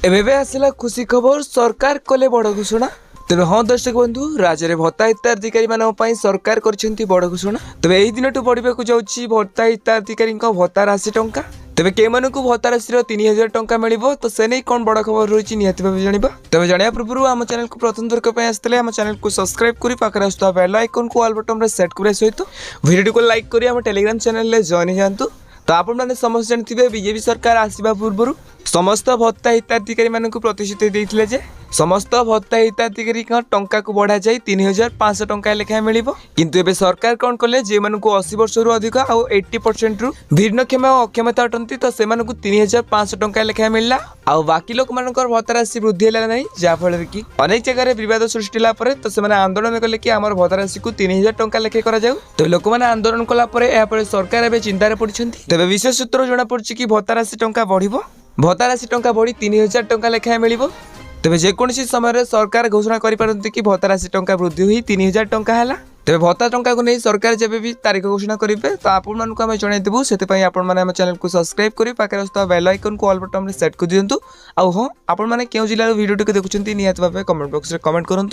एबे आसला खुशी खबर सरकार कले बड़ घोषणा। तेज हाँ दर्शक बंधु राज्य में भत्ता हिताधिकारी मानी सरकार कर बड़ घोषणा। तेज यही दिन बढ़ा जाऊँगी भत्ता हिताधिकारी भत्ता राशि टंका। तेज के भत्ता राशि 3000 टंका मिल तो से नहीं कौन बड़ खबर रही निहती भाव जाना। तेज जाना पूर्व आम चैनल को प्रथम थरक आसते आम चैनल को सब्सक्राइब कर पाखे आसुवा बेल आइकन को ऑल बटन सेट करने सहित वीडियो को लाइक कर टेलीग्राम चैनल में जॉइन जातु। तो आपण मैंने समस्त जानते बीजेपी सरकार आसवा पूर्व समस्त भत्ता हिताधिकारी मानक प्रतिश्रुति देते जे समस्त भत्ता हिताधिकारी टंका को बढ़ा जाए 3500 टंका लेखाएं मिल किंतु सरकार कौन कले जे मानक 80 वर्ष रु अधिक आउ 80% रु भिन्नक्षम और अक्षमता अटंती तो से 3500 टंका लेखाएं मिलला आउ बाकी लोक मानकर भत्ता राशि वृद्धि है ना जहाँफल कि अनेक जगह विवाद सृष्टि लापर तो से आंदोलन कले कि आम भत्ता राशि को 3000 टंका लेखे करा जाऊ। तो लोक मैंने आंदोलन कलापर सरकार एवं चिंतार पड़ती। तेज विशेष सूत्र जना पड़ी कि भत्ता राशि टंका बढ़ भत्ता राशि टंका बढ़ी 3000 टंका लेखाएं मिल। तेज जेकोसी समय सरकार घोषणा करें कि भत्ता राशि टंका वृद्धि हुई 3000 टंका है। तेज भत्ता टंका को नहीं सरकार जब भी तारीख घोषणा करेंगे तो आपण आम जनइबू से आम चैनल को सब्सक्राइब कर पाखे बेल आइकन को ऑल बटन में सेट कर दिंतु। हाँ आपण मैंने क्यों जिले भिडियो देखुं निहत भाव कमेंट बॉक्स में कमेंट करूँ।